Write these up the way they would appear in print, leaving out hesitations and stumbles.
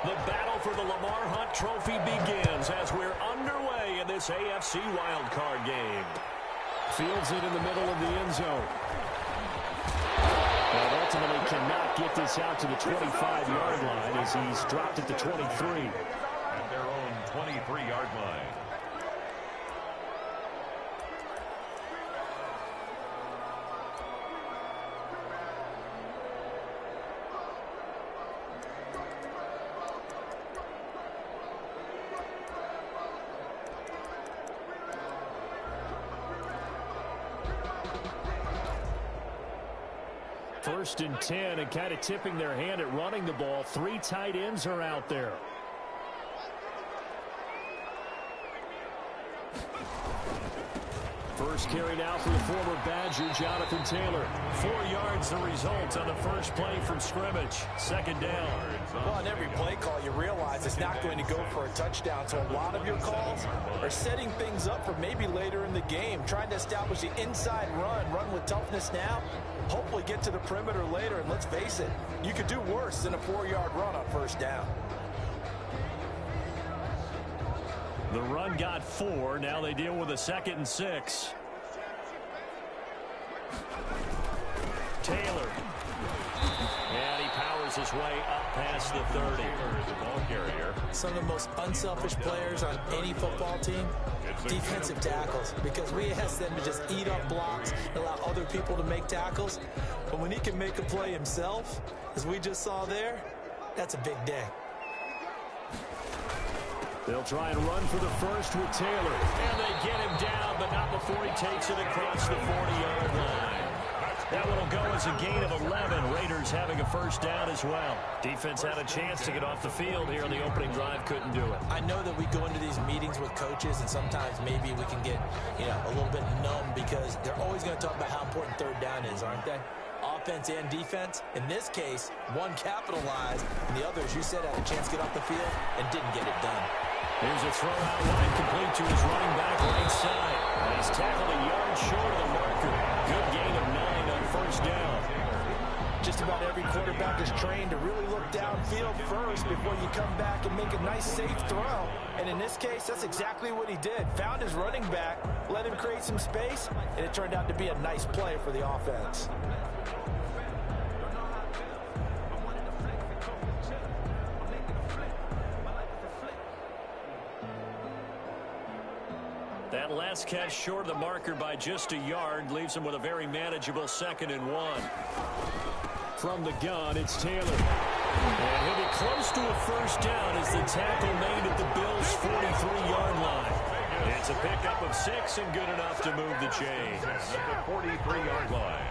The battle for the Lamar Hunt Trophy begins as we're underway in this AFC Wildcard game. Fields it in the middle of the end zone. But ultimately cannot get this out to the 25-yard line as he's dropped at the 23. At their own 23-yard line. First and 10, and kind of tipping their hand at running the ball. 3 tight ends are out there. First carry now for the former Badger, Jonathan Taylor. 4 yards the result on the first play from scrimmage. Second down. Well, on every play call, you realize it's not going to go for a touchdown. So a lot of your calls are setting things up for maybe later in the game, trying to establish the inside run with toughness now, hopefully get to the perimeter later. And let's face it, you could do worse than a 4-yard run on first down. The run got 4. Now they deal with a 2nd and 6. Taylor. And he powers his way up past the 30. The ball carrier. Some of the most unselfish players on any football team, defensive tackles, because we ask them to just eat up blocks, allow other people to make tackles. But when he can make a play himself, as we just saw there, that's a big day. They'll try and run for the first with Taylor. And they get him down, but not before he takes it across the 40-yard line. That one will go as a gain of 11. Raiders having a first down as well. Defense had a chance to get off the field here on the opening drive, couldn't do it. I know that we go into these meetings with coaches, and sometimes maybe we can get, a little bit numb because they're always going to talk about how important third down is, aren't they? Offense and defense. In this case, one capitalized, and the other, as you said, had a chance to get off the field and didn't get it done. Here's a throw out wide, complete to his running back right side. And he's tackled a yard short of the marker. Good gain of 9 on first down. Just about every quarterback is trained to really look downfield first before you come back and make a nice, safe throw. And in this case, that's exactly what he did. Found his running back, let him create some space, and it turned out to be a nice play for the offense. That last catch short of the marker by just a yard leaves him with a very manageable 2nd and 1. From the gun, it's Taylor. And he'll be close to a first down as the tackle made at the Bills' 43-yard line. It's a pickup of 6 and good enough to move the chains. At the 43-yard line.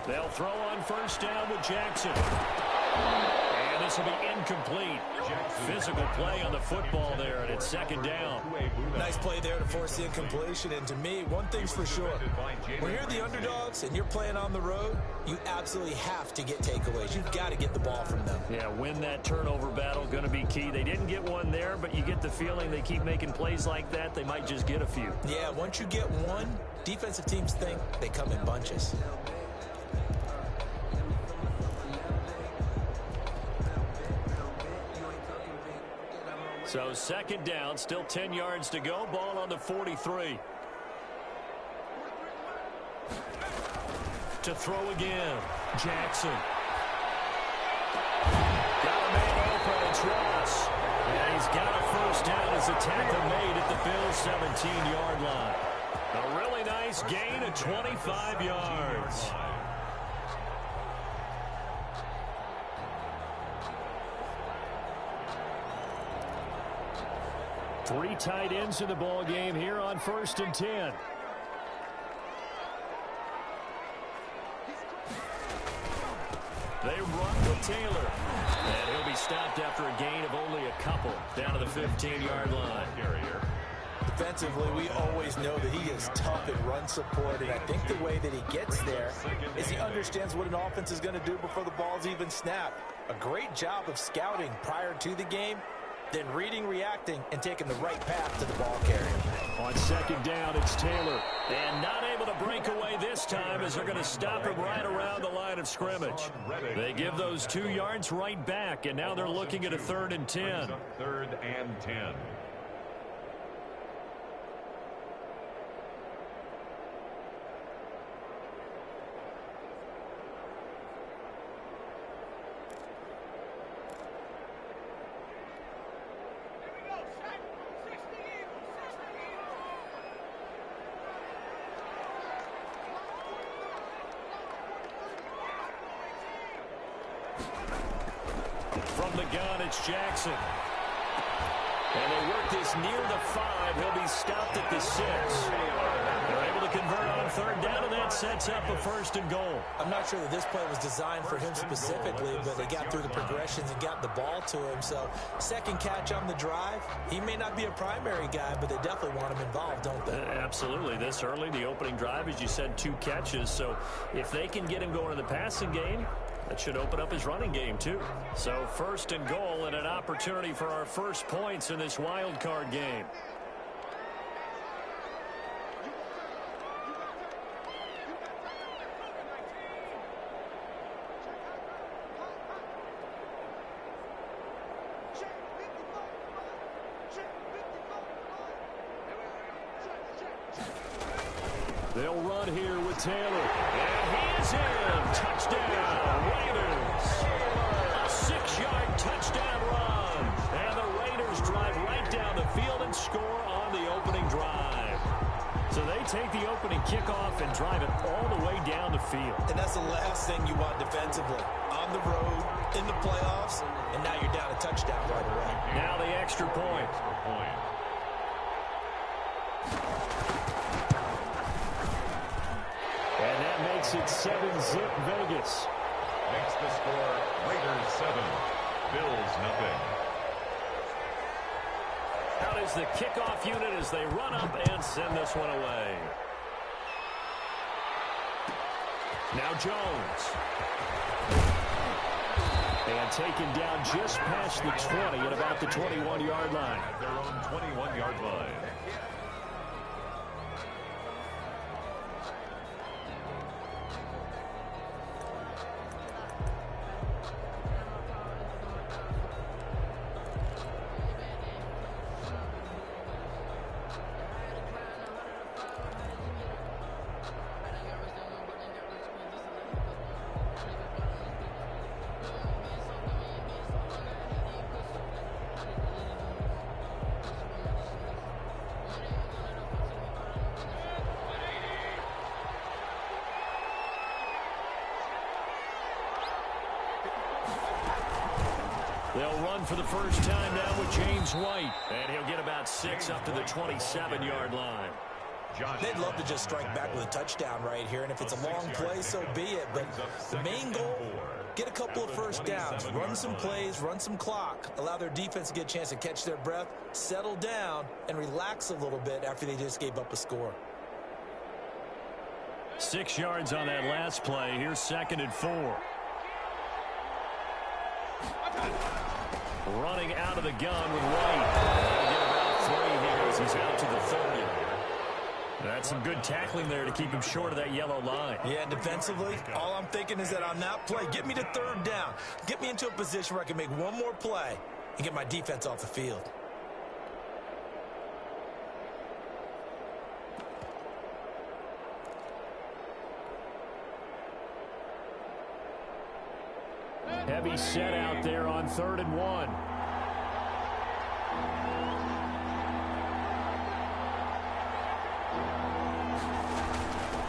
They'll throw on first down with Jackson. And this will be incomplete. Physical play on the football there, and it's 2nd down. Nice play there to force the incompletion. And to me, one thing's for sure. When you're the underdogs and you're playing on the road, you absolutely have to get takeaways. You've got to get the ball from them. Yeah, win that turnover battle, going to be key. They didn't get one there, but you get the feeling they keep making plays like that, they might just get a few. Yeah, once you get one, defensive teams think they come in bunches. So 2nd down, still 10 yards to go. Ball on the 43. To throw again. Jackson. Got a man open. It's Ross. And he's got a first down as the tackle made at the Bills' 17-yard line. A really nice gain of 25 yards. Three tight ends in the ball game here on 1st and 10. They run with Taylor. And he'll be stopped after a gain of only a couple down to the 15-yard line. Defensively, we always know that he is is tough in run support, and I think the way that he gets there is he understands what an offense is going to do before the ball's even snapped. A great job of scouting prior to the game, then reading, reacting, and taking the right path to the ball carrier. On second down, it's Taylor. And not able to break away this time as they're going to stop him right around the line of scrimmage. They give those 2 yards right back, and now they're looking at a 3rd and 10. 3rd and 10. From the gun, it's Jackson. And they work this near the 5. He'll be stopped at the 6. They're able to convert on 3rd down, and that sets up a 1st and goal. I'm not sure that this play was designed for him specifically, but they got through the progressions and got the ball to him. So, second catch on the drive. He may not be a primary guy, but they definitely want him involved, don't they? Absolutely. This early, the opening drive, as you said, 2 catches. So, if they can get him going in the passing game, that should open up his running game, too. So, 1st and goal and an opportunity for our first points in this wild card game. They'll run here with Taylor. And he is in. Touchdown, Raiders. A 6-yard touchdown run. And the Raiders drive right down the field and score on the opening drive. So they take the opening kickoff and drive it all the way down the field. And that's the last thing you want defensively. On the road, in the playoffs, and now you're down a touchdown right away. Now the extra point. And that makes it 7-zip Vegas. Makes the score Raiders 7, Bills nothing. Out is the kickoff unit as they run up and send this one away. Now Jones. And taken down just past the 20 at about the 21-yard line. At their own 21-yard line. They'll run for the first time now with James White. And he'll get about 6 up to the 27-yard line. They'd love to just strike back with a touchdown right here, and if it's a long play, so be it. But the main goal, get a couple of first downs, run some plays, run some clock, allow their defense to get a chance to catch their breath, settle down, and relax a little bit after they just gave up a score. 6 yards on that last play. Here's 2nd and 4. Running out of the gun with White. They'll get about 3 here as he's out to the 30. That's some good tackling there to keep him short of that yellow line. Yeah, defensively, all I'm thinking is that on that play, get me to 3rd down. Get me into a position where I can make one more play and get my defense off the field. Heavy set out there on 3rd and 1.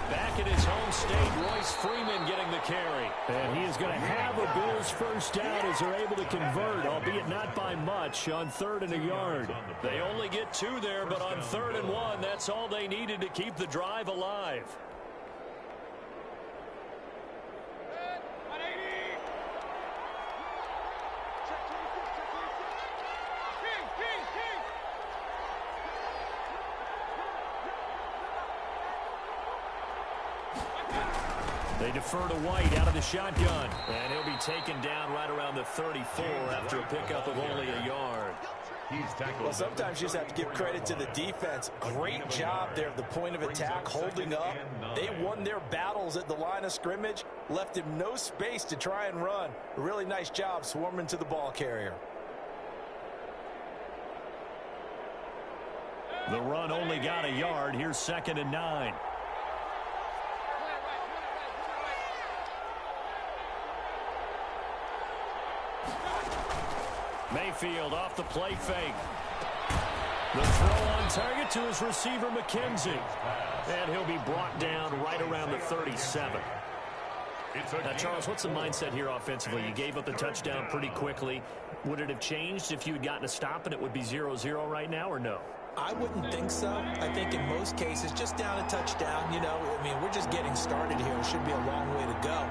Back in his home state, Royce Freeman getting the carry. And he is going to have a Bills first down as they're able to convert, albeit not by much, on 3rd and a yard. They only get 2 there, but on 3rd and 1, that's all they needed to keep the drive alive. They defer to White out of the shotgun. And he'll be taken down right around the 34 after a pickup of only a yard. Well, sometimes you just have to give credit to the defense. Great job there at the point of attack, holding up. They won their battles at the line of scrimmage, left him no space to try and run. A really nice job swarming to the ball carrier. The run only got a yard. Here's 2nd and 9. Mayfield off the play fake. The throw on target to his receiver, McKenzie. And he'll be brought down right around the 37. Now, Charles, what's the mindset here offensively? You gave up the touchdown pretty quickly. Would it have changed if you had gotten a stop and it would be 0-0 right now, or no? I wouldn't think so. I think in most cases, just down a touchdown, I mean, we're just getting started here. It should be a long way to go.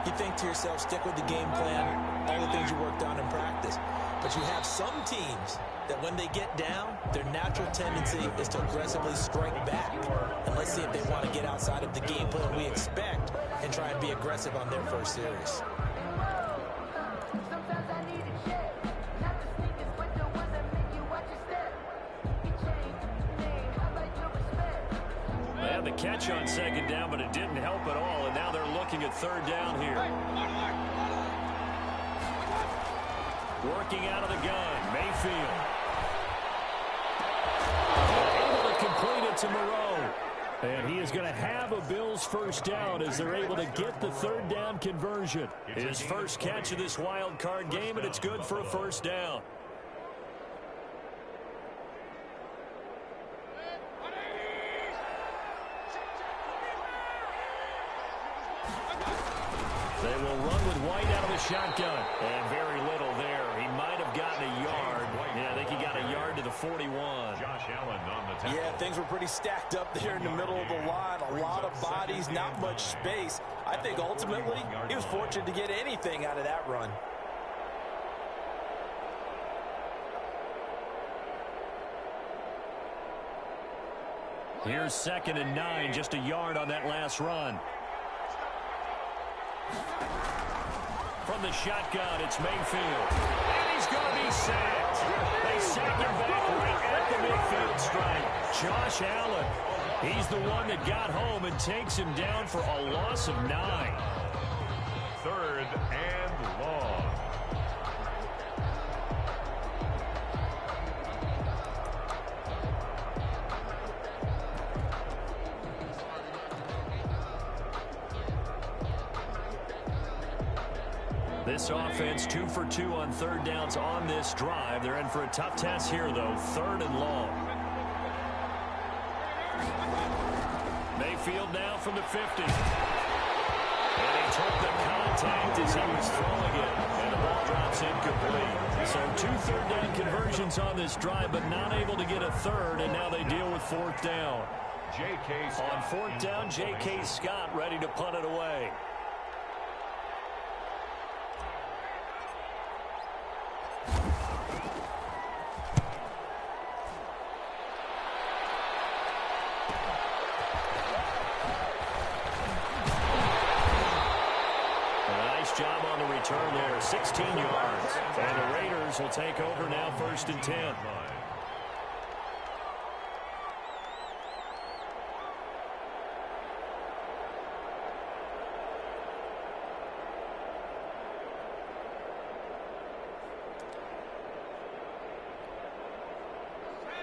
You think to yourself, stick with the game plan, all the things you worked on in practice. But you have some teams that when they get down, their natural tendency is to aggressively strike back. And let's see if they want to get outside of the game plan we expect and try and be aggressive on their first series. They had the catch on 2nd down, but it didn't help at all. And now they're looking at 3rd down here. Working out of the gun, Mayfield. Able to complete it to Moreau. And he is going to have a Bills first down as they're able to get the 3rd down conversion. His first catch of this wild card game, and it's good for a first down. They will run with White out of the shotgun. And very little there. He might have gotten a yard. Yeah, I think he got a yard to the 41. Josh Allen on the tackle. Yeah, things were pretty stacked up there in the middle of the line. A lot of bodies, not much space. I think ultimately he was fortunate to get anything out of that run. Here's 2nd and 9, just a yard on that last run. From the shotgun, it's Mayfield. And he's going to be sacked. They sack him back right at the midfield stripe. Josh Allen, he's the one that got home and takes him down for a loss of 9. 3rd and long. This offense 2 for 2 on 3rd downs on this drive. They're in for a tough test here, though. 3rd and long. Mayfield now from the 50. And he took the contact as he was throwing it. And the ball drops incomplete. So 2 3rd down conversions on this drive, but not able to get a 3rd, and now they deal with 4th down. On 4th down, J.K. Scott ready to punt it away. Job on the return there, 16 yards. And the Raiders will take over now, 1st and 10.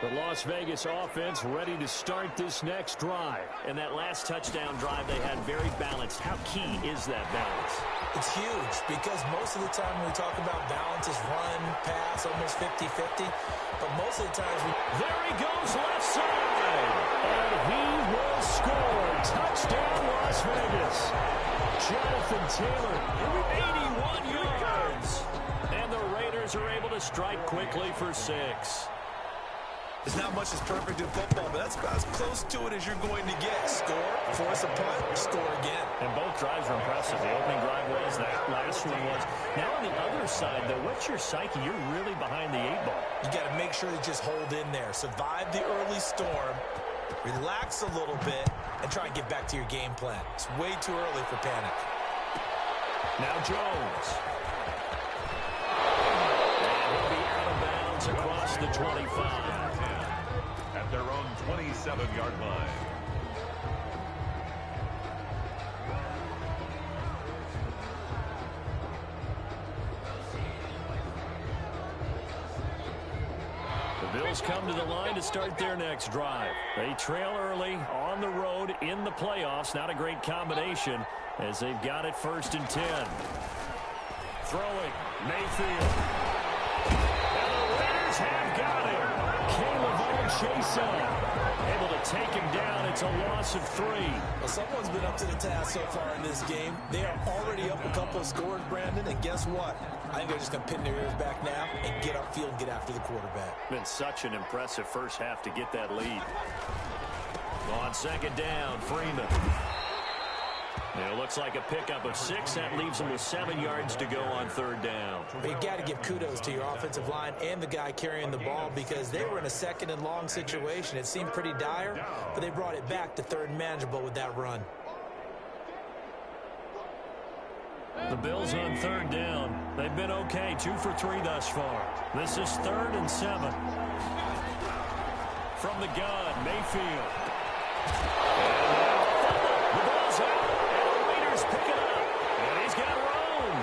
The Las Vegas offense ready to start this next drive. And that last touchdown drive they had very balanced. How key is that balance? It's huge because most of the time when we talk about balance is run, pass, almost 50-50. But most of the times there he goes left side. And he will score. Touchdown Las Vegas. Jonathan Taylor, 81 yards. And the Raiders are able to strike quickly for 6. There's not much that's perfect in football, but that's about as close to it as you're going to get. Score, force a punt, score again. And both drives were impressive. The opening drive was, that last one was. Now on the other side, though, what's your psyche? You're really behind the 8 ball. You got to make sure to just hold in there. Survive the early storm. Relax a little bit. and try and get back to your game plan. It's way too early for panic. Now Jones. And he'll be out of bounds across the 25. At their own 27-yard line. The Bills come to the line to start their next drive. They trail early on the road in the playoffs. Not a great combination as they've got it 1st and 10. Throwing, Mayfield. And the Raiders have got him. Chase on. Able to take him down. It's a loss of 3. Well, someone's been up to the task so far in this game. They are already up a couple of scores, Brandon, and guess what? I think they're just going to pin their ears back now and get upfield and get after the quarterback. Been such an impressive first half to get that lead. On 2nd down, Freeman. It looks like a pickup of 6. That leaves them with 7 yards to go on 3rd down. But you got to give kudos to your offensive line and the guy carrying the ball because they were in a 2nd and long situation. It seemed pretty dire, but they brought it back to 3rd and manageable with that run. The Bills on 3rd down. They've been okay, 2 for 3 thus far. This is 3rd and 7. From the gun, Mayfield. The ball's out. Pick it up, and he's got room.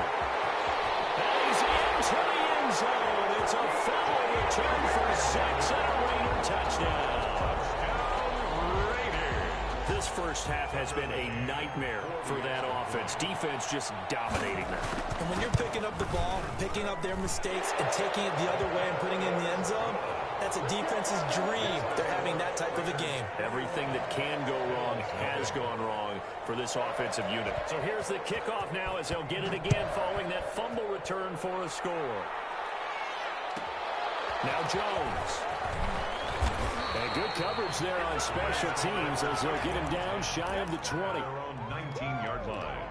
And he's into the end zone. It's a fumble return for 6 and a Raider touchdown. This first half has been a nightmare for that offense. Defense just dominating them. And when you're picking up the ball, picking up their mistakes, and taking it the other way and putting it in the end zone, that's a defense's dream. They're having that type of a game. Everything that can go wrong has gone wrong for this offensive unit. So here's the kickoff now as they'll get it again following that fumble return for a score. Now Jones. And good coverage there on special teams as they'll get him down shy of the 20. Their own 19-yard line.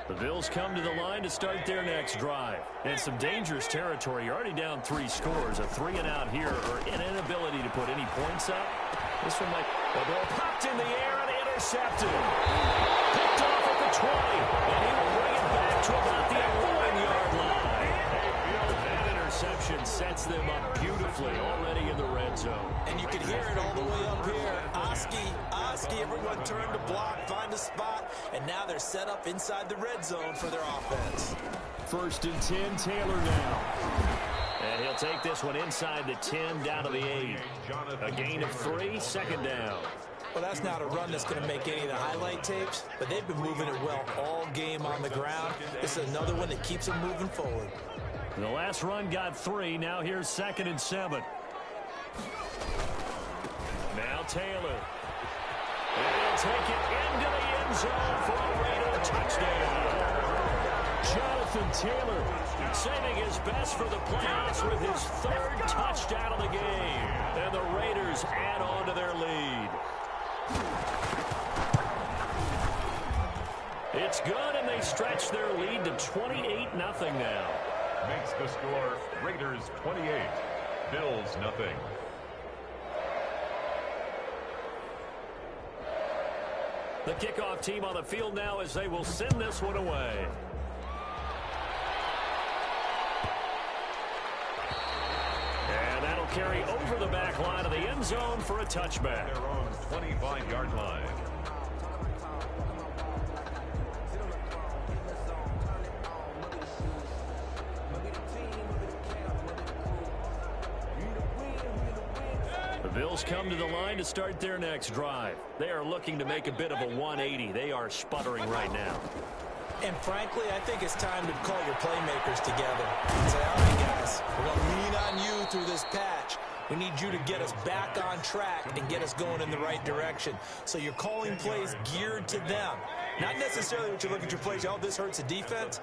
The Bills come to the line to start their next drive. And some dangerous territory. You're already down 3 scores. A 3 and out here or an inability to put any points up. This one might... The ball popped in the air and intercepted. Picked off at the 20. And he will bring it back to about the 11-yard line. That interception sets them up beautifully already in the red zone. And you can hear it all the way up here. Oski, everyone turned to block, find a spot, and now they're set up inside the red zone for their offense. 1st and 10, Taylor now. And he'll take this one inside the 10 down to the 8. A gain of 3, 2nd down. Well, that's not a run that's going to make any of the highlight tapes, but they've been moving it well all game on the ground. This is another one that keeps them moving forward. The last run got 3. Now here's 2nd and 7. Now Taylor. And he'll take it into the end zone for a Raider touchdown. Jonathan Taylor saving his best for the playoffs with his 3rd touchdown of the game. And the Raiders add on to their lead. It's good, and they stretch their lead to 28-0 now. Makes the score Raiders 28, Bills nothing. The kickoff team on the field now as they will send this one away. And that'll carry over the back line of the end zone for a touchback. Their own 25-yard line. The Bills come to the line to start their next drive. They are looking to make a bit of a 180. They are sputtering right now. And frankly, I think it's time to call your playmakers together and say, all right, guys, we're going to lean on you through this patch. We need you to get us back on track and get us going in the right direction. So you're calling plays geared to them. Not necessarily what you're looking at your plays. Oh, this hurts the defense.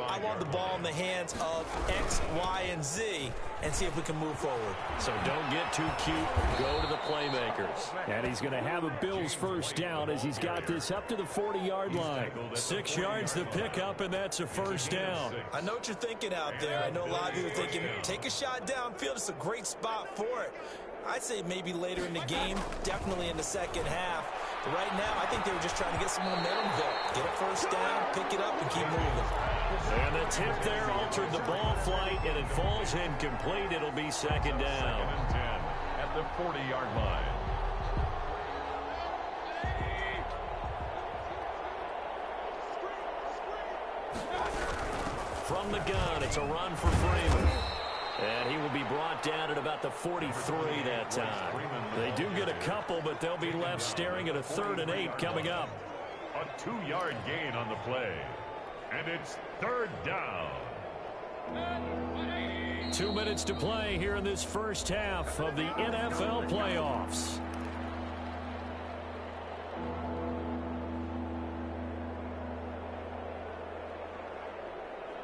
I want the ball in the hands of X, Y, and Z and see if we can move forward. So don't get too cute. Go to the playmakers. And he's going to have a Bills first down as he's got this up to the 40-yard line. 6 yards to pick up, and that's a first down. I know what you're thinking out there. I know a lot of you are thinking, take a shot downfield. It's a great spot for it. I'd say maybe later in the game, definitely in the second half. But right now, I think they were just trying to get some momentum built. Get a first down, pick it up, and keep moving. And the tip there altered the ball flight, and it falls incomplete. It'll be second down. 2nd and 10 at the 40-yard line. From the gun, it's a run for Freeman. And he will be brought down at about the 43 that time. They do get a couple, but they'll be left staring at a 3rd and 8 coming up. A 2-yard gain on the play. And it's 3rd down. 2 minutes to play here in this first half of the NFL playoffs.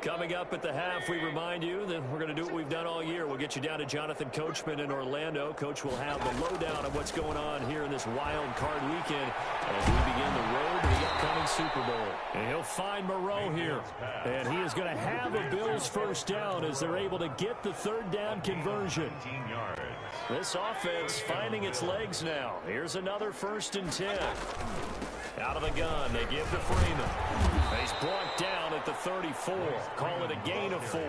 Coming up at the half, we remind you that we're going to do what we've done all year. We'll get you down to Jonathan Coachman in Orlando. Coach will have the lowdown of what's going on here in this wild card weekend as we begin the road to the upcoming Super Bowl. And he'll find Moreau here. And he is going to have a Bills first down as they're able to get the 3rd down conversion. 19 yards. This offense finding its legs now. Here's another 1st and 10. Out of the gun, they give to Freeman. He's brought down at the 34. Call it a gain of 4.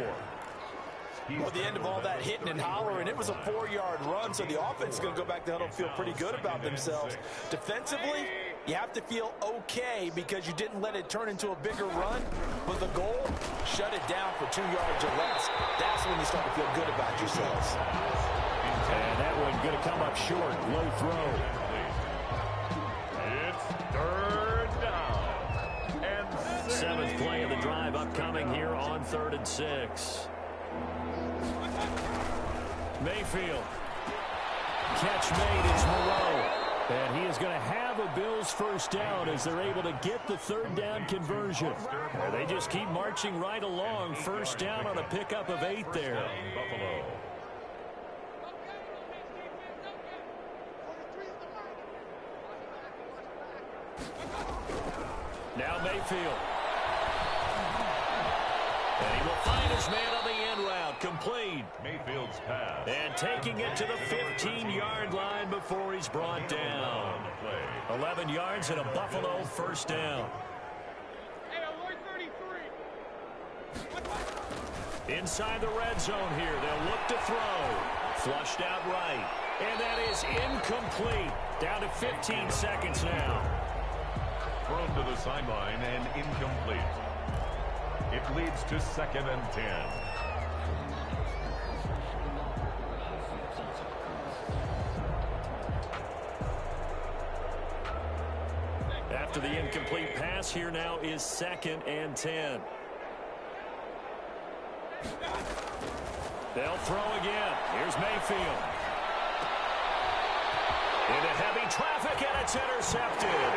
Well, the end of all that hitting and hollering, it was a 4-yard run, so the offense is going to go back to huddle and feel pretty good about themselves. Defensively, you have to feel okay because you didn't let it turn into a bigger run, but the goal, shut it down for 2 yards or less. That's when you start to feel good about yourselves. And that one going to come up short. Low throw. It's 3rd down. And 7th play of the drive upcoming here on 3rd and 6. Mayfield. Catch made. It's Moreau. And he is going to have a Bills first down as they're able to get the 3rd down conversion. And they just keep marching right along. First down on a pickup of 8 there. Buffalo. Now Mayfield. And he will find his man on the end route. Complete. Mayfield's pass. And taking it to the 15-yard line before he's brought down. 11 yards and a Buffalo first down. Inside the red zone here. They'll look to throw. Flushed out right. And that is incomplete. Down to 15 seconds now. Thrown to the sideline and incomplete. It leads to 2nd and 10. After the incomplete pass, here now is 2nd and 10. They'll throw again. Here's Mayfield. Into heavy traffic, and it's intercepted.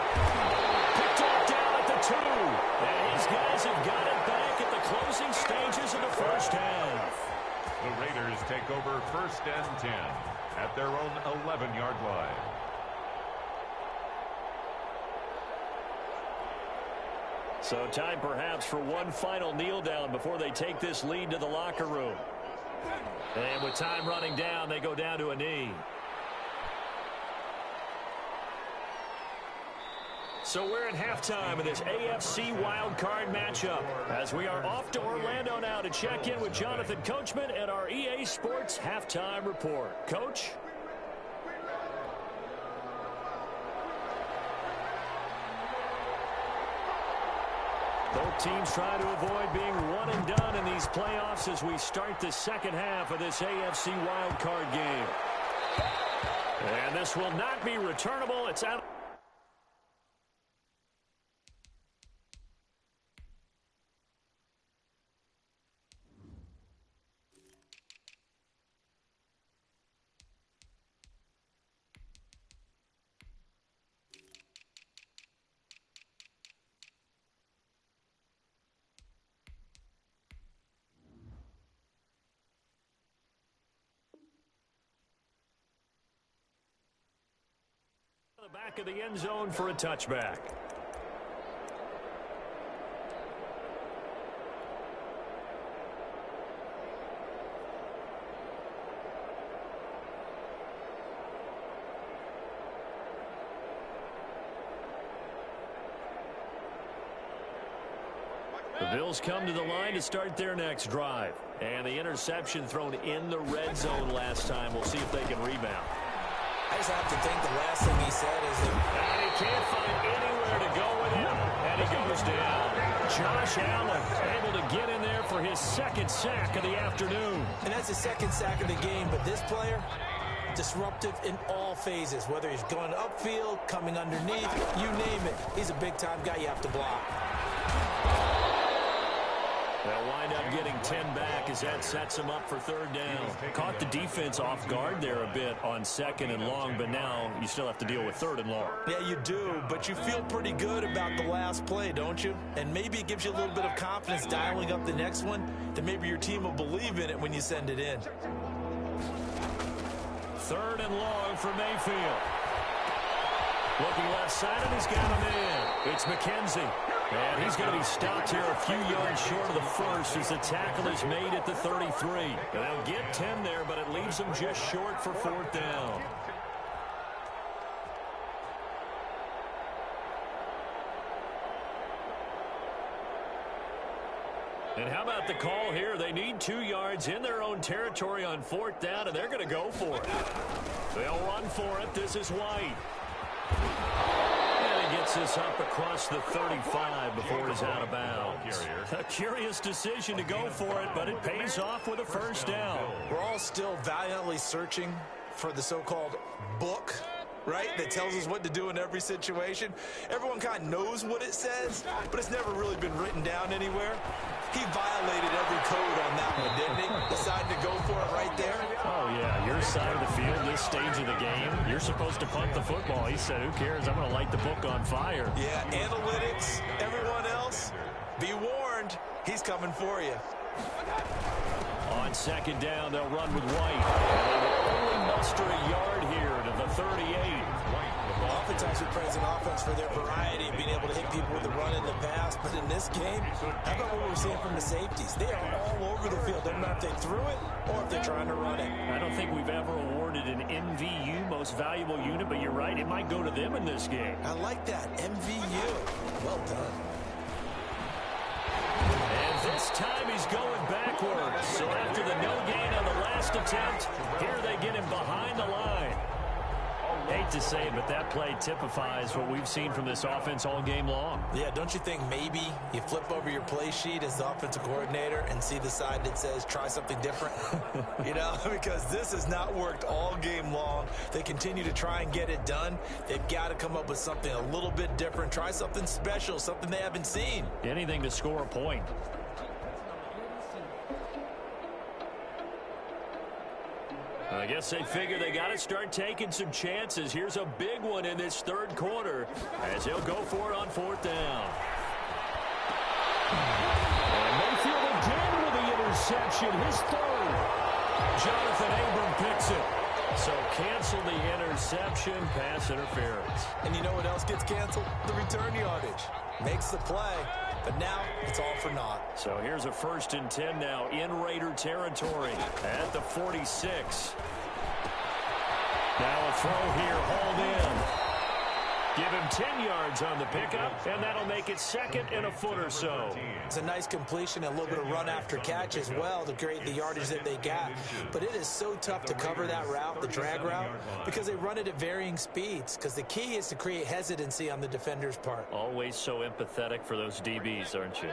Picked off down at the 2. And his guys have got it back at the closing stages of the first half. The Raiders take over 1st and 10 at their own 11-yard line. So time perhaps for one final kneel down before they take this lead to the locker room. And with time running down, they go down to a knee. So we're at halftime of this AFC Wildcard matchup as we are off to Orlando now to check in with Jonathan Coachman and our EA Sports Halftime Report. Coach? Both teams try to avoid being one and done in these playoffs as we start the second half of this AFC Wildcard game. And this will not be returnable. It's out. back of the end zone for a touchback. The Bills come to the line to start their next drive. And the interception thrown in the red zone last time. We'll see if they can rebound. I just have to think the last thing he said is that... And he can't find anywhere to go with him. And he goes down. Josh Allen able to get in there for his second sack of the afternoon. And that's his second sack of the game. But this player, disruptive in all phases. Whether he's going upfield, coming underneath, you name it. He's a big-time guy you have to block. They'll wind up getting 10 back as that sets them up for third down. Caught the defense off guard there a bit on second and long, but now you still have to deal with third and long. Yeah, you do, but you feel pretty good about the last play, don't you? And maybe it gives you a little bit of confidence dialing up the next one, that maybe your team will believe in it when you send it in. Third and long for Mayfield. Looking left side, and he's got him in. It's McKenzie. And he's going to be stopped here a few yards short of the first as the tackle is made at the 33. They'll get 10 there, but it leaves them just short for fourth down. And how about the call here? They need 2 yards in their own territory on fourth down, and they're going to go for it. They'll run for it. This is White. And he gets this up across the 35 before he's out of bounds. A curious decision to go for it, but it pays off with a first down. We're all still valiantly searching for the so-called book, right, that tells us what to do in every situation. Everyone kind of knows what it says, but it's never really been written down anywhere. He violated every code on that one, didn't he? Decided to go for it right there. Oh, yeah, your side of the field, this stage of the game, you're supposed to punt the football. He said, who cares? I'm going to light the book on fire. Yeah, analytics, everyone else, be warned, he's coming for you. On second down, they'll run with White. And they will only muster a yard here to the 38. Oftentimes we praise an offense for their variety and being able to hit people with the run in the pass, but in this game, how about what we're seeing from the safeties? They are all over the field. Doesn't matter if they threw it or if they're trying to run it. I don't think we've ever awarded an MVU, most valuable unit, but you're right, it might go to them in this game. I like that, MVU. Well done. And this time he's going backwards. So after the no gain on the last attempt, here they get him behind the line. Hate to say it, but that play typifies what we've seen from this offense all game long. Yeah, don't you think maybe you flip over your play sheet as the offensive coordinator and see the side that says try something different? You know, because this has not worked all game long. They continue to try and get it done. They've got to come up with something a little bit different. Try something special, something they haven't seen. Anything to score a point. I guess they figure they got to start taking some chances. Here's a big one in this third quarter as he'll go for it on fourth down. And Mayfield again with the interception, his third. Jonathan Abram picks it. So cancel the interception, pass interference. And you know what else gets canceled? The return yardage. Makes the play, but now it's all for naught. So here's a 1st and 10 now in Raider territory at the 46. Now a throw here, hauled in. Give him 10 yards on the pickup, and that'll make it 2nd and a foot or so. It's a nice completion and a little bit of run after catch as well to create the yardage that they got. But it is so tough to cover that route, the drag route, because they run it at varying speeds. Because the key is to create hesitancy on the defender's part. Always so empathetic for those DBs, aren't you?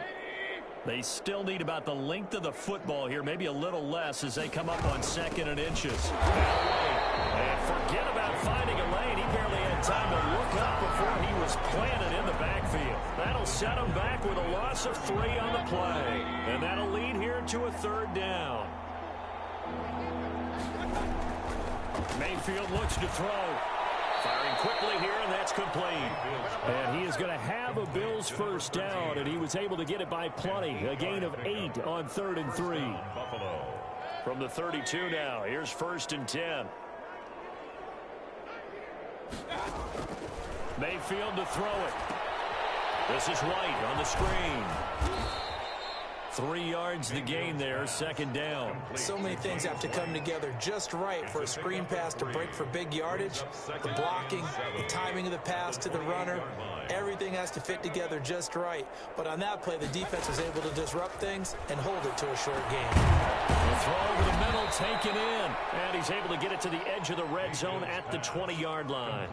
They still need about the length of the football here, maybe a little less as they come up on 2nd and inches. And forget about finding a lane. He barely had time to look up before he was planted in the backfield. That'll set him back with a loss of 3 on the play. And that'll lead here to a 3rd down. Mayfield looks to throw. Firing quickly here, and that's complete. And he is going to have a Bills first down, and he was able to get it by plenty. A gain of 8 on 3rd and 3. From the 32 now, here's 1st and 10. Mayfield to throw it. This is White on the screen. 3 yards to gain there, second down. So many things have to come together just right for a screen pass to break for big yardage. The blocking, the timing of the pass to the runner, everything has to fit together just right. But on that play, the defense was able to disrupt things and hold it to a short game. The throw over the middle, taken in. And he's able to get it to the edge of the red zone at the 20-yard line.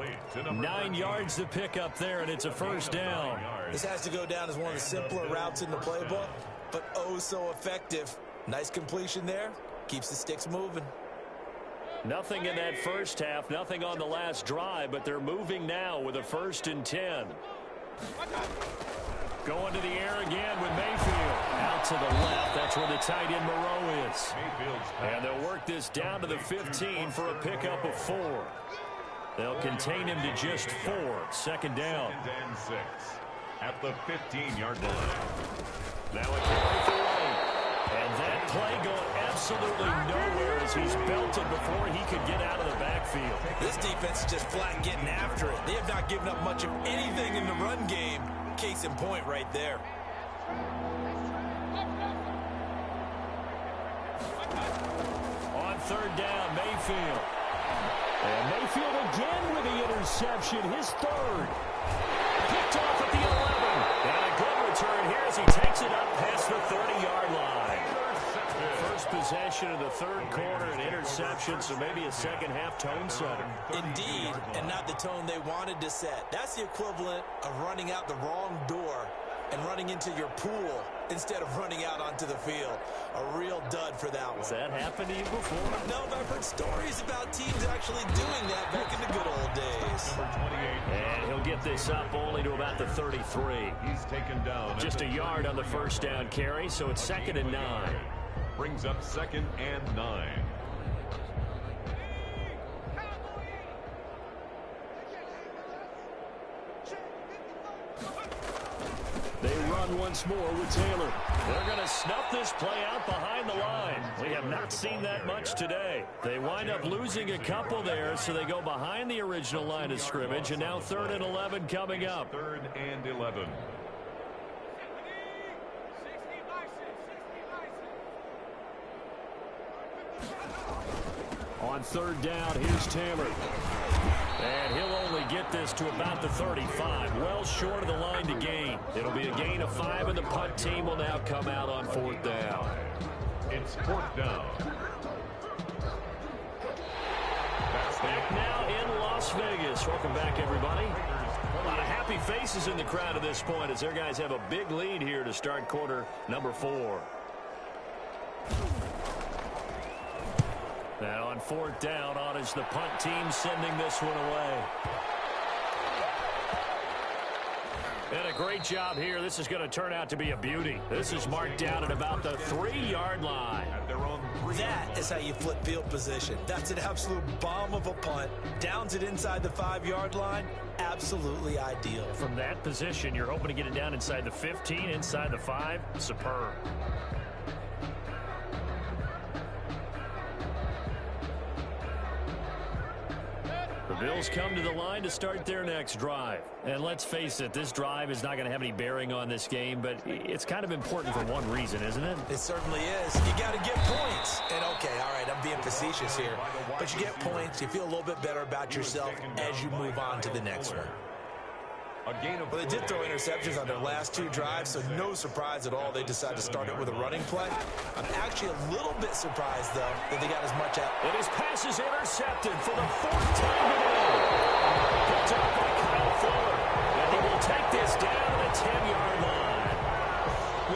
9 yards to pick up there, and it's a first down. This has to go down as one of the simpler routes in the playbook, but oh so effective. Nice completion there. Keeps the sticks moving. Nothing in that first half, nothing on the last drive, but they're moving now with a 1st and 10. Going to the air again with Mayfield. Out to the left. That's where the tight end Moreau is. And they'll work this down to the 15 for a pickup of 4. They'll contain him to just 4. Second down. 2nd and 6 at the 15-yard line. Now a carry for White. And that play going absolutely nowhere as he's belted before he could get out of the backfield. This defense is just flat getting after it. They have not given up much of anything in the run game. Case in point right there. On 3rd down, Mayfield. And Mayfield again with the interception, his 3rd. Picked off at the 11. And a good return here as he takes it up past the 30-yard line. First possession of the 3rd quarter, an interception, so maybe a second-half tone setter. Indeed, and not the tone they wanted to set. That's the equivalent of running out the wrong door and running into your pool instead of running out onto the field. A real dud for that one. Has that happened to you before? No, but I've heard stories about teams actually doing that back in the good old days. And he'll get this up only to about the 33. He's taken down. Just a yard on the first down carry, so it's 2nd and 9. Brings up 2nd and 9. They run once more with Taylor. They're going to snuff this play out behind the line. We have not seen that much today. They wind up losing a couple there, so they go behind the original line of scrimmage, and now 3rd and 11 coming up. 3rd and 11. On 3rd down, here's Taylor. And he'll only get this to about the 35. Well short of the line to gain. It'll be a gain of 5, and the punt team will now come out on 4th down. It's 4th down. Back now in Las Vegas. Welcome back, everybody. A lot of happy faces in the crowd at this point as their guys have a big lead here to start quarter number 4. And on 4th down, on is the punt team sending this one away. And a great job here. This is going to turn out to be a beauty. This is marked down at about the 3-yard line. That is how you flip field position. That's an absolute bomb of a punt. Downs it inside the 5-yard line. Absolutely ideal. From that position, you're hoping to get it down inside the 15, inside the 5. Superb. The Bills come to the line to start their next drive. And let's face it, this drive is not going to have any bearing on this game, but it's kind of important for one reason, isn't it? It certainly is. You got to get points. And okay, all right, I'm being facetious here. But you get points, you feel a little bit better about yourself as you move on to the next one. Well, they did throw interceptions on their last 2 drives, so no surprise at all they decided to start it with a running play. I'm actually a little bit surprised, though, that they got as much out. And his pass is intercepted for the 4th time today. Picked up by Kyle Fuller. And he will take this down to the 10-yard line.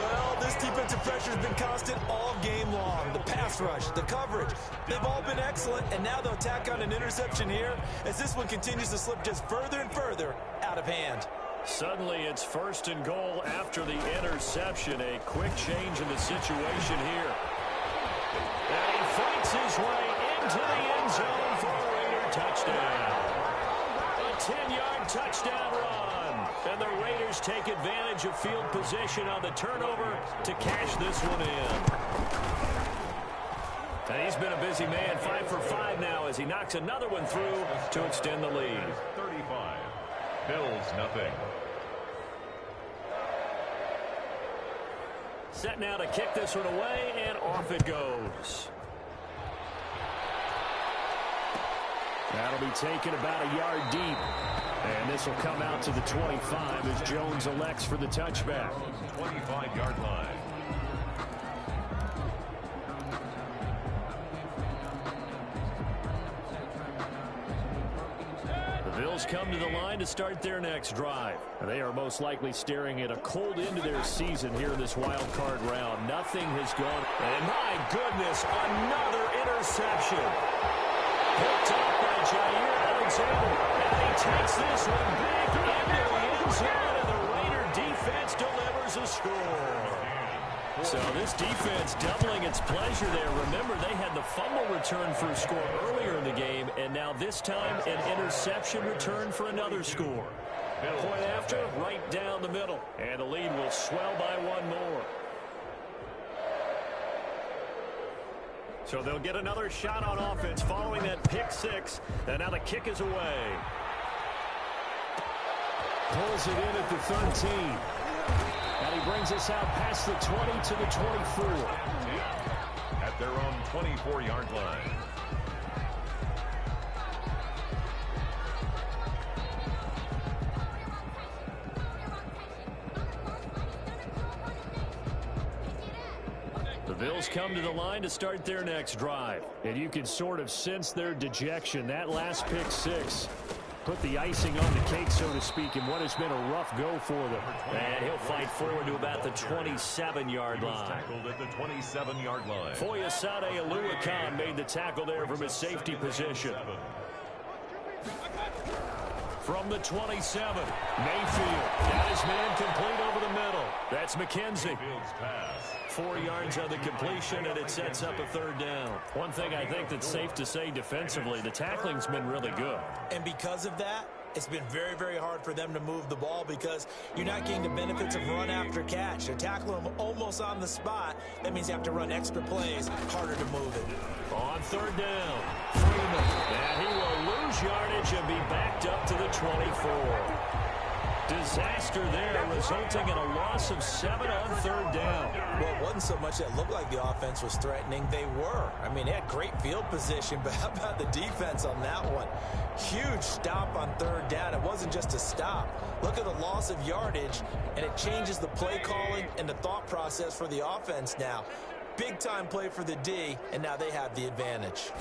Well, this defensive pressure has been constant all game long. The pass rush, the coverage, they've all been excellent, and now they'll tack on an interception here as this one continues to slip just further and further out of hand. Suddenly it's 1st and goal after the interception. A quick change in the situation here. And he fights his way into the end zone for a Raider touchdown. A 10-yard touchdown run. And the Raiders take advantage of field position on the turnover to cash this one in. And he's been a busy man, 5 for 5 now as he knocks another one through to extend the lead. 35. Bills nothing. Set now to kick this one away, and off it goes. That'll be taken about a yard deep. And this will come out to the 25 as Jones elects for the touchback. 25-yard line. The Bills come to the line to start their next drive. They are most likely staring at a cold end to their season here in this wild card round. Nothing has gone. And my goodness, another interception. Picked up by Jair Alexander. And he takes this one back into the end zone, and the Raider defense delivers a score. So this defense doubling its pleasure there. Remember, they had the fumble return for a score earlier in the game, and now this time an interception return for another score. Point after, right down the middle. And the lead will swell by one more. So they'll get another shot on offense following that pick six. And now the kick is away. Pulls it in at the 13. And he brings us out past the 20 to the 24. At their own 24-yard line. The Bills come to the line to start their next drive. And you can sort of sense their dejection. That last pick six put the icing on the cake, so to speak, in what has been a rough go for them. And he'll fight forward to about the 27-yard line. Tackled at the 27-yard line. Foyesade Oluwakan made the tackle there from his safety position. From the 27, Mayfield got his man complete over the middle. That's McKenzie. 4 yards on the completion, and it sets up a third down. One thing I think that's safe to say defensively, the tackling's been really good. And because of that, it's been very, very hard for them to move the ball because you're not getting the benefits of run after catch. They're tackling them almost on the spot. That means you have to run extra plays, harder to move it. On third down, Freeman. And he will lose yardage and be backed up to the 24. Disaster there, resulting in a loss of 7 on third down. Well, it wasn't so much that it looked like the offense was threatening. They were. I mean, they had great field position, but how about the defense on that one? Huge stop on third down. It wasn't just a stop. Look at the loss of yardage, and it changes the play calling and the thought process for the offense now. Big-time play for the D, and now they have the advantage.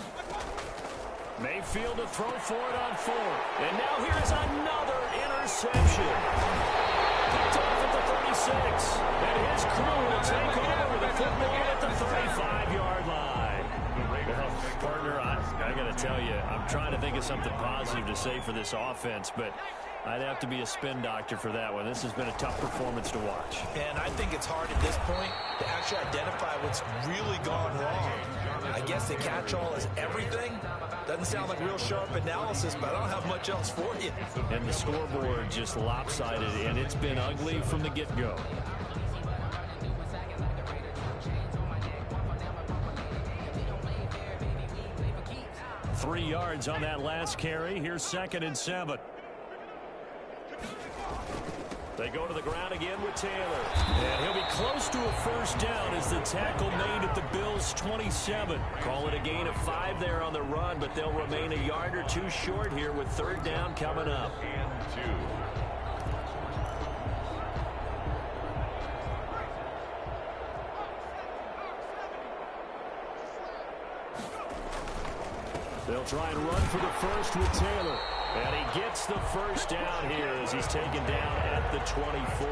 Mayfield to throw for it on fourth. And now here's another interception. Picked off at the 36. And his crew will take over the football at the 35-yard line. Well, partner, I got to tell you, I'm trying to think of something positive to say for this offense, but I'd have to be a spin doctor for that one. This has been a tough performance to watch. And I think it's hard at this point to actually identify what's really gone wrong. I guess the catch-all is everything. Doesn't sound like real sharp analysis, but I don't have much else for you. And the scoreboard just lopsided, and it's been ugly from the get-go. Three yards on that last carry. Here's 2nd and 7. They go to the ground again with Taylor. And he'll be close to a first down as the tackle made at the Bills' 27. Call it a gain of 5 there on the run, but they'll remain a yard or two short here with third down coming up. And 2. They'll try and run for the first with Taylor. And he gets the first down here as he's taken down at the 24.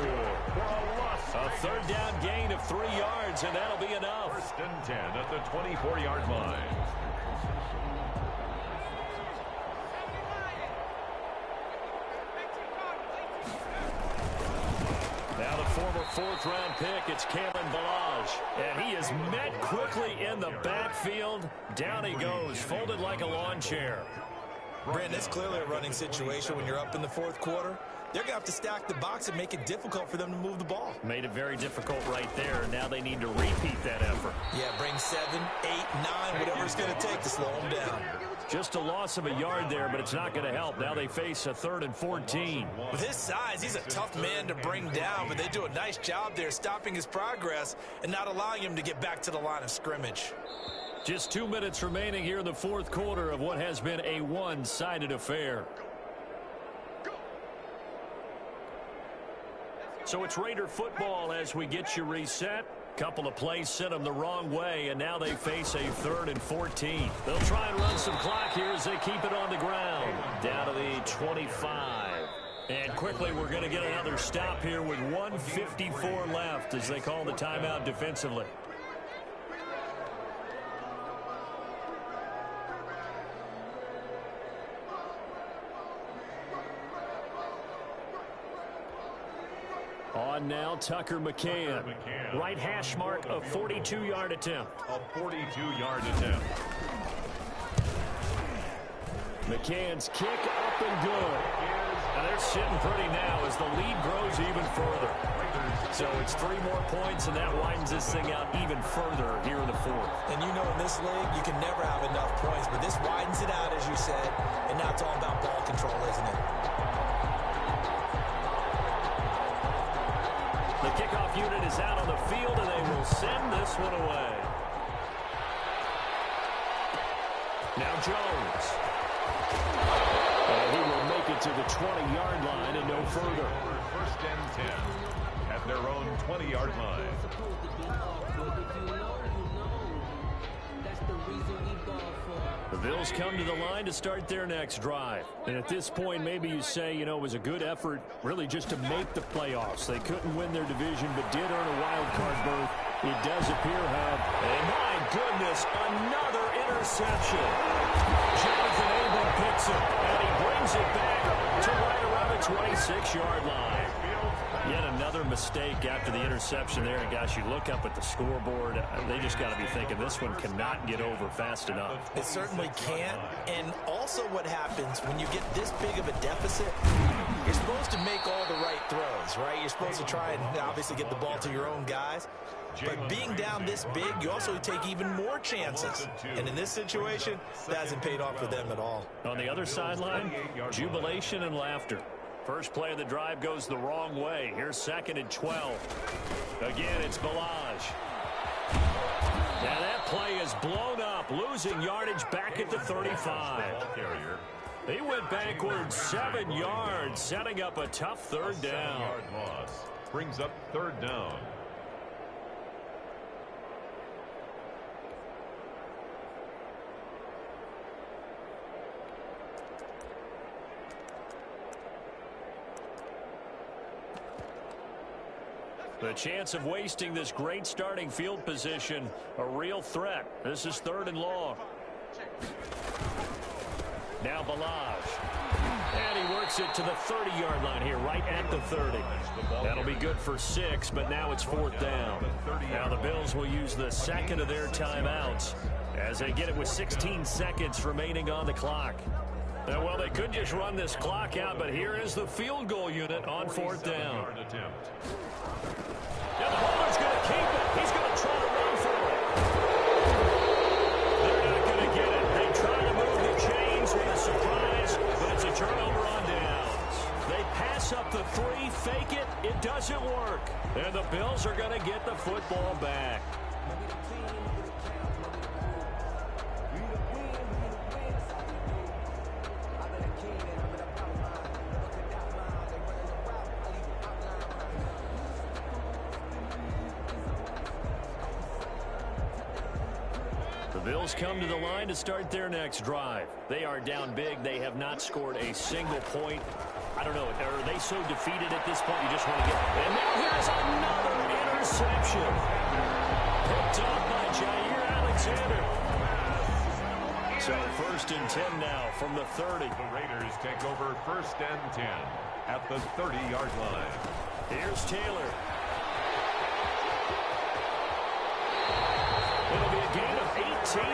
A third down gain of 3 yards, and that'll be enough. 1st and 10 at the 24-yard line. Now the former 4th-round pick, it's Kalen Ballage. And he is met quickly in the backfield. Down he goes, folded like a lawn chair. Brandon, it's clearly a running situation when you're up in the fourth quarter. They're going to have to stack the box and make it difficult for them to move the ball. Made it very difficult right there. Now they need to repeat that effort. Yeah, bring 7, 8, 9, whatever it's going to take to slow them down. Just a loss of a yard there, but it's not going to help. Now they face a 3rd and 14. With his size, he's a tough man to bring down, but they do a nice job there stopping his progress and not allowing him to get back to the line of scrimmage. Just 2 minutes remaining here in the fourth quarter of what has been a one-sided affair. So it's Raider football as we get you reset. Couple of plays sent them the wrong way, and now they face a 3rd and 14. They'll try and run some clock here as they keep it on the ground. Down to the 25. And quickly, we're going to get another stop here with 1:54 left as they call the timeout defensively. On now, Tucker McCann. Right hash mark, a 42-yard attempt. A 42-yard attempt. McCann's kick up and good. Now they're sitting pretty now as the lead grows even further. So it's 3 more points, and that widens this thing out even further here in the fourth. And you know in this league, you can never have enough points, but this widens it out, as you said, and now it's all about ball control, isn't it? The kickoff unit is out on the field, and they will send this one away. Now Jones. And he will make it to the 20-yard line and no further. 1st and 10 at their own 20-yard line. The Bills come to the line to start their next drive. And at this point, maybe you say, you know, it was a good effort really just to make the playoffs. They couldn't win their division, but did earn a wild card berth. It does appear have. And my goodness, another interception. Jonathan Abram picks it, and he brings it back to right around the 26-yard line. Yet another mistake after the interception there. And, gosh, you look up at the scoreboard. They just got to be thinking this one cannot get over fast enough. It certainly can't. And also what happens when you get this big of a deficit, you're supposed to make all the right throws, right? You're supposed to try and obviously get the ball to your own guys. But being down this big, you also take even more chances. And in this situation, that hasn't paid off for them at all. On the other sideline, jubilation and laughter. First play of the drive goes the wrong way. Here's 2nd and 12. Again, it's Balaj. Now that play is blown up, losing yardage back at the 35. He went backwards 7 yards, setting up a tough 3rd down. 7-yard loss brings up 3rd down. The chance of wasting this great starting field position, a real threat. This is 3rd and long. Now Balaj. And he works it to the 30-yard line here, right at the 30. That'll be good for 6, but now it's 4th down. Now the Bills will use the 2nd of their timeouts as they get it with 16 seconds remaining on the clock. Now, well, they could just run this clock out, but here is the field goal unit on 4th down. Now the holder's going to keep it. He's going to try to run for it. They're not going to get it. They try to move the chains with a surprise, but it's a turnover on downs. They pass up the 3, fake it. It doesn't work. And the Bills are going to get the football back. Bills come to the line to start their next drive. They are down big. They have not scored a single point. I don't know. Are they so defeated at this point you just want to get... And now here's another interception. Picked up by Jair Alexander. So 1st and 10 now from the 30. The Raiders take over 1st and 10 at the 30-yard line. Here's Taylor. It'll be a gain of 18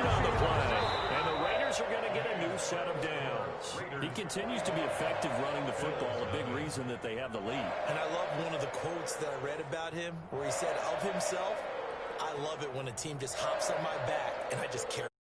on the play. And the Raiders are going to get a new set of downs. He continues to be effective running the football, a big reason that they have the lead. And I love one of the quotes that I read about him where he said of himself, "I love it when a team just hops on my back and I just carry."